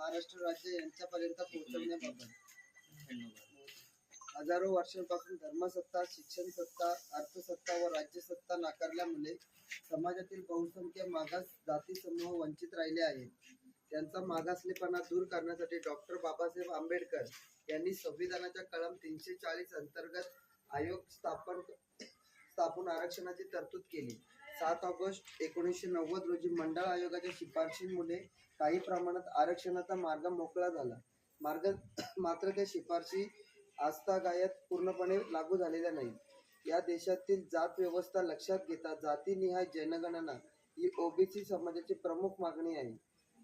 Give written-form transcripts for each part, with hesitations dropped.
महाराष्ट्र राज्य यांच्यापर्यंत पोहोचवण्याबाबत हजारो वर्षांपासून धर्मसत्ता, शिक्षण सत्ता, अर्थसत्ता व राज्यसत्ता नाकारल्यामुळे समाजातील बहुसंख्य मागास जाती समूह वंचित राहिले आहेत. त्यांचा मागासलेपणा दूर करण्यासाठी डॉक्टर बाबासाहेब आंबेडकर यांनी संविधानाच्या कलम 340 अंतर्गत आयोग स्थापन आरक्षणाची तरतूद केली. 7 ऑगस्ट 1990 रोजी मंडळ आयोगाच्या शिफारशींमुळे काही प्रमाणात आरक्षणाचा मार्ग मोकळा झाला. मात्र त्या शिफारशी आजतागायत पूर्णपणे लागू झालेल्या नाहीत. या देशातील जात व्यवस्था लक्षात घेता जातीनिहाय जनगणना ही ओबीसी समाजाची प्रमुख मागणी आहे.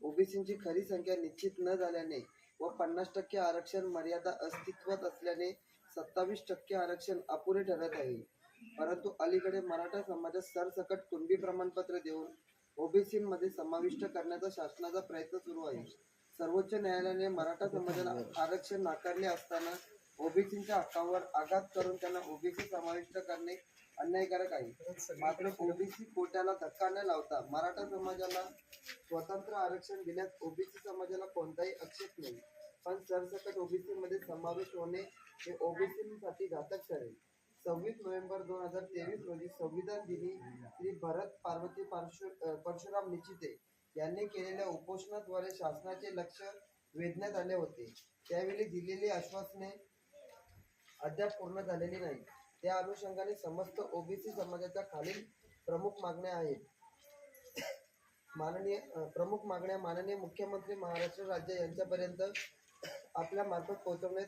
ओबीसींची खरी संख्या निश्चित न झाल्याने व 50% आरक्षण मर्यादा अस्तित्वात असल्याने 27% आरक्षण अपुरे ठरत आहे. परंतु अलीकडे मराठा समाजात सरसकट कुणबी प्रमाणपत्र देऊन ओबीसीमध्ये समाविष्ट करण्याचा शासनाचा प्रयत्न सुरू आहे. सर्वोच्च न्यायालयाने मराठा समाजाला आरक्षण नाकारले असताना ओबीसींच्या हक्कांवर आघात करून त्यांना ओबीसी समाविष्ट करणे अन्यायकारक आहे. मात्र ओबीसी कोट्याला धक्का न लावता मराठा समाजाला स्वतंत्र आरक्षण दिल्यास ओबीसी समाजाला कोणताही आक्षेप नाही. पण सरसकट ओबीसी मध्ये समावेश होणे हे ओबीसीसाठी घातक ठरेल. 26 नोव्हेंबर 2023 रोजी संविधान दिनी श्री भरत पार्वती परशुराम निचिते यांनी केलेल्या उपोषणाद्वारे शासनाचे लक्ष वेधण्यात आले होते. त्यावेळी दिलेली आश्वासने अद्याप पूर्ण झालेली नाही. त्या अनुषंगाने समस्त ओबीसी समाजाच्या खालील प्रमुख मागण्या आहेत. माननीय मुख्यमंत्री महाराष्ट्र राज्य यांच्यापर्यंत आपल्या मार्फत पोहोचवाव्यात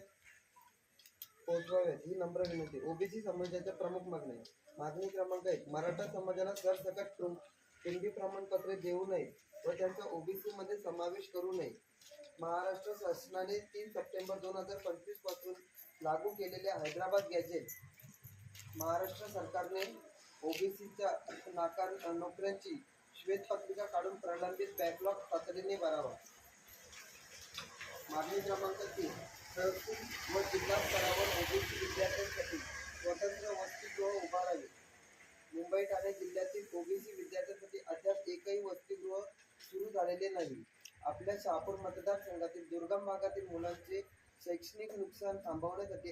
ही नम्र विनंती. ओबीसी समाजाच्या प्रमुख मागण्या. मागणी क्रमांक 1. मराठा समाजाला सरसकट कुणबी प्रमाणपत्रे देऊ नये व त्यांचा ओबीसी मध्ये समावेश करू नये. महाराष्ट्र शासनाने 3 सप्टेंबर 2025 पासून लागू केलेल्या हैदराबाद गॅझेट महाराष्ट्र सरकारने ओबीसीच्या नोकऱ्यांची श्वेतपत्रिका काढून प्रलंबित बॅकलॉग तातडीने भरावा. मागणी क्रमांक 3. तहसील व जिल्हा स्तरावर ओबीसी विद्यार्थ्यांसाठी स्वतंत्र वसतिगृह उभारावे. मुंबई ठाणे जिल्ह्यातील ओबीसी विद्यार्थ्यांसाठी अद्याप एकही वसतिगृह सुरू झालेले नाही. आपल्या शहापूर मतदारसंघातील दुर्गम भागातील मुलांचे शैक्षणिक नुकसान थांबवण्यासाठी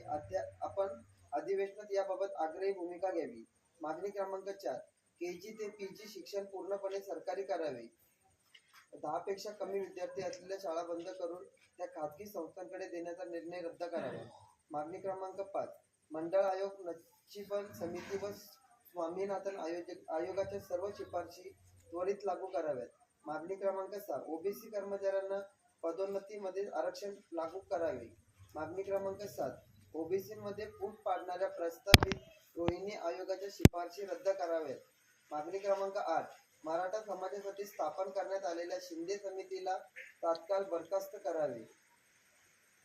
आपण अधिवेशनात याबाबत आग्रही भूमिका घ्यावी. मागणी क्रमांक 4. केजी ते पीजी शिक्षण पूर्णपणे सरकारी करावे. 10 पेक्षा कमी विद्यार्थी असलेल्या शाळा बंद करून त्या खाजगी संस्थांकडे देण्याचा निर्णय रद्द करावा. मागणी क्रमांक 5. मंडळ आयोग, नचिबन समिती व स्वामीनाथन आयोगाच्या सर्व शिफारशी त्वरित लागू कराव्यात. मागणी क्रमांक 6. ओबीसी कर्मचाऱ्यांना पदोन्नतीमध्ये आरक्षण लागू करावे. मागणी क्रमांक 7. ओबीसीमध्ये फूट पाडणाऱ्या प्रस्तावित रोहिणी आयोगाच्या शिफारशी रद्द कराव्यात. मागणी क्रमांक 8. मराठा समाजासाठी स्थापन करण्यात आलेल्या शिंदे समितीला तात्काळ बरखास्त करावे.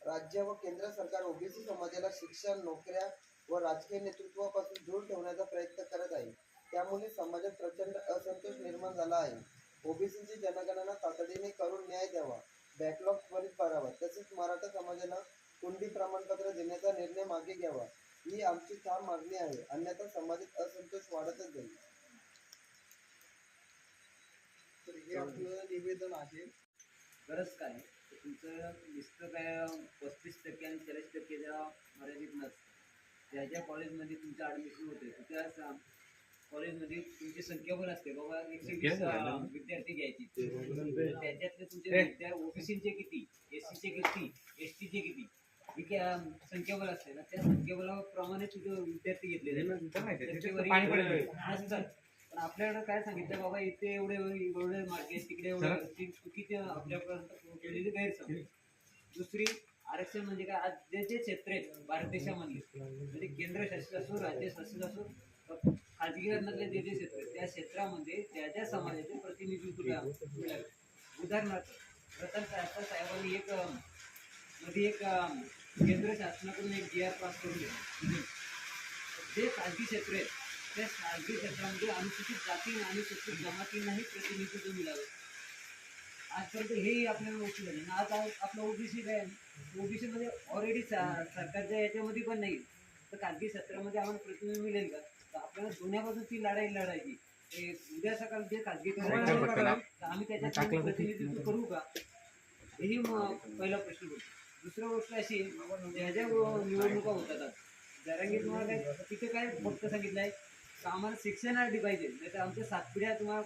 राज्य व केंद्र सरकार ओबीसी समाजाला शिक्षण, नोकऱ्या व राजकीय नेतृत्वापासून दूर ठेवण्याचा प्रयत्न करत आहे. त्यामुळे समाजात प्रचंड असंतोष निर्माण झाला आहे. ओबीसीची जनगणना तातडीने करून न्याय द्यावा. बॅकलॉग त्वरित भरावा. तसेच मराठा समाजाला कुणबी प्रमाणपत्र देण्याचा निर्णय मागे घ्यावा. ही आमची ठाम मागणी आहे. अन्यथा समाजात असंतोष वाढतच जाईल. तर हे आपलं निवेदन आहे. गरज काय तुमचं नुसतं काय 35% आणि 40% ज्या मर्यादित नसतं. ज्या ज्या कॉलेजमध्ये तुमचं ॲडमिशन होते त्याच कॉलेजमध्ये तुमची संख्या पण असते. बाबा 120 विद्यार्थी घ्यायची. त्याच्यातले तुमचे ओबीसीचे किती, एससीचे किती, एसटीचे किती ही संख्याबळ असते ना. त्या संख्याबळाप्रमाणे तुझे विद्यार्थी घेतलेले नसतात. पण आपल्याकडे काय सांगितलं बाबा इथे एवढे मार्क आहेत, तिकडे एवढे चुकीचे आपल्यापर्यंत पोहोचलेली गैरसमज. दुसरी आरक्षण म्हणजे काय, आज जे जे क्षेत्र आहेत भारत देशामधले म्हणजे केंद्र शासित असो, राज्य शासित असो, खाजगी रणनातले जे जे क्षेत्र आहेत त्या क्षेत्रामध्ये त्या ज्या समाजाचे प्रतिनिधित्व मिळावे. उदाहरणार्थ रतन टाटा साहेबांनी एक केंद्र शासनाकडून एक GR पास करून दिला. जे खाजगी क्षेत्र आहेत त्या खाजगी क्षेत्रामध्ये अनुसूचित जाती आणि अनुसूचित जमातींनाही प्रतिनिधित्व मिळावे. आजपर्यंत हेही आपल्याला ओळखू झाले. आज आपलं ओबीसी काय, ओबीसी मध्ये ऑलरेडी सरकारच्या याच्यामध्ये पण नाही. तर खाजगी क्षेत्रामध्ये आम्हाला प्रतिनिधी मिळेल का? तर आपल्याला जुन्यापासून ती लढाई लढायची. उद्या सकाळ जे खाजगी आम्ही त्याच्यात प्रतिनिधित्व करू का? ही पहिला प्रश्न होतो. दुसरी गोष्ट अशी ह्या ज्या निवडणुका होतात आज, जरांगी तुम्हाला काय तिथे काय फक्त सांगितलं आहे का आम्हाला शिक्षण आधी पाहिजे, नाही तर आमच्या 7 पिढ्या तुम्हाला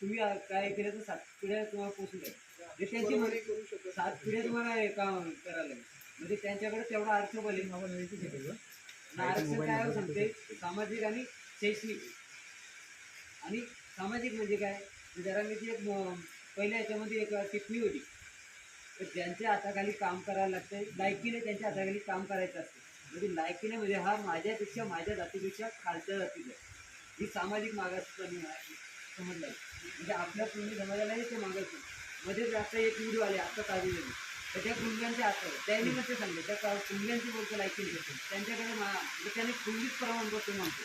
तुम्ही काय केलं तर 7 पिढ्या तुम्हाला पोचून जाईल. म्हणजे त्यांची 7 पिढ्या तुम्हाला हे काम करायला लागेल. म्हणजे त्यांच्याकडे तेवढा अर्थबल आहे. आणि आरक्षण काय सांगते सामाजिक आणि शैक्षणिक. आणि सामाजिक म्हणजे काय, जरांगीची एक पहिल्या याच्यामध्ये एक टिप्पणी होती तर ज्यांच्या हाताखाली काम करायला लागतंय, लायकीने त्यांच्या हाताखाली काम करायचं असतं. म्हणजे लायकीने म्हणजे हा माझ्यापेक्षा माझ्या जातीपेक्षा खालच्या जातीचा आहे. ही सामाजिक मागासपणी समजलं. म्हणजे आपल्या पूर्ण समाजालाही ते मागायचं. मध्येच आता एक व्हिडिओ आले आता ताजी झाली तर त्या कुंडल्यांच्या हातावर त्यांनी मग ते सांगले त्या कुंडल्यांची बोलतो लायकी घेतो त्यांच्याकडे म्हणजे त्याने कुंडलीच प्रमाणपत्र म्हणतो.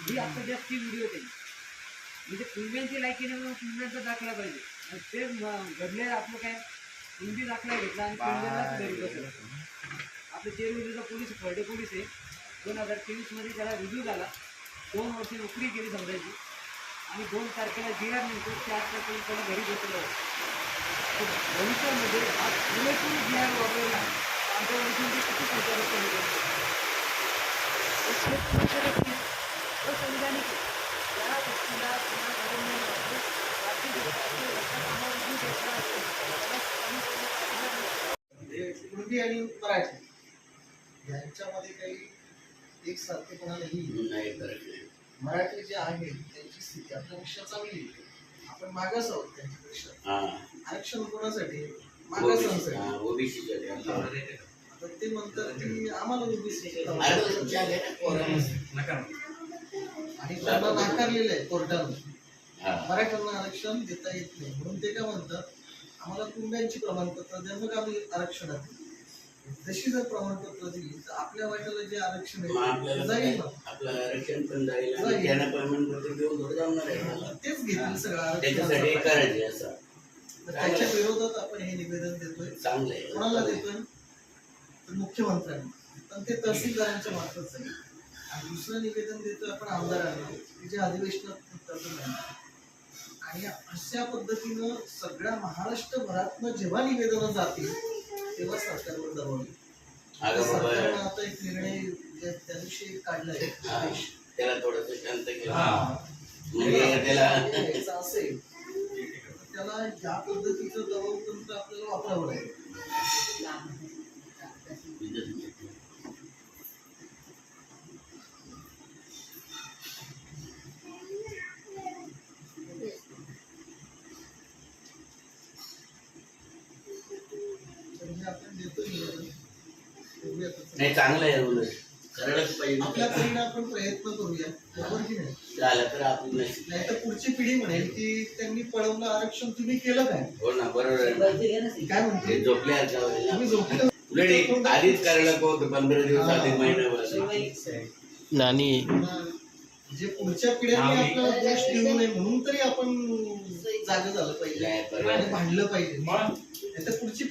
ही आता जास्त व्हिडिओ त्यांनी म्हणजे कुंडल्यांची लायकीने मग कुंडल्यांचा दाखला पाहिजे. आणि ते घडले आपलं काय कुंडी दाखला घेतला आणि कुंडल्यालाच घरी बसला. आपले जेलमध्येचा पोलीस फर्डे पोलीस आहे 2023 मध्ये त्याला रिव्ह्यू झाला. 2 वर्ष नोकरी केली समजायची आणि 2 तारखेला जिरार नंतर 4 तारखेला त्याला घरी बसवलं. भविष्यामध्ये हा पुरेपूर जिरार वापरला आमच्या वरिष्ठांची किती संचालक संविधानिक त्या व्यक्तीला पुन्हा गव्हर्नमेंट वापरून राज्य कामावरून घेतला असेल कुणबी आणि मराठी यांच्यामध्ये काही एक सारखेपणा नाही. मराठी जे आहे त्यांची स्थिती आपल्यापेक्षा चांगली आहे. आपण मागास आहोत त्यांच्यापेक्षा. आरक्षण कोणासाठी? मागासांसाठी. ओबीसी आता ते म्हणतात की आम्हाला ओबीसी आणि त्यांना नाकारलेलं आहे कोर्टानं. मराठ्यांना आरक्षण देता येत नाही म्हणून ते काय म्हणतात आम्हाला कुंड्यांची प्रमाणपत्र द्या मग आम्ही आरक्षणात येऊ. तशी जर प्रमाणपत्र दिली तर आपल्या वाट्याला जे आरक्षण आहे जाईल ना. आपलं आरक्षण पण जाईल आणि त्यांना प्रमाणपत्र देऊन थोडं जमणार आहे. तेच घेतील सगळं त्याच्यासाठी आरक्षण. करायचे असं त्याच्या विरोधात आपण हे निवेदन देतोय. चांगलं आहे. कोणाला देतोय तर मुख्यमंत्र्यांना, पण ते तहसीलदारांच्या मार्फत जाईल. आणि दुसरं निवेदन देतोय आपण आमदारांना की जे अधिवेशनात उत्तर नाही. आणि अशा पद्धतीनं सगळ्या महाराष्ट्रभरातनं जेव्हा निवेदनं जातील तेव्हा सरकारवर दबाव येईल. सरकारनं आता एक निर्णय त्या दिवशी काढलाय आदेश. त्याला थोडस शांत केलं म्हणजे त्याला घ्यायचं असेल तर त्याला या पद्धतीचं दबाव तंत्र आपल्याला वापरावं लागेल. आपण देतो निवेदन. बघूया कसं. नाही चांगलं आहे उलट करायलाच आपल्या पाहिजे. परीने आपण प्रयत्न करूया बरोबर की नाही. झालं तर आपण नशीब. नाही तर पुढची पिढी म्हणेल की त्यांनी पळवलं आरक्षण तुम्ही केलं काय. हो ना बरोबर आहे ना. काय म्हणते झोपले आता तुम्ही झोपलं. उलट एक आधीच करायला होतं 15 दिवस आधी महिन्याभर. नानी जे पुढच्या पिढ्यांनी आपल्याला दोष देऊ नये म्हणून तरी आपण जागे झालं पाहिजे आणि भांडलं पाहिजे. नाही तर पुढची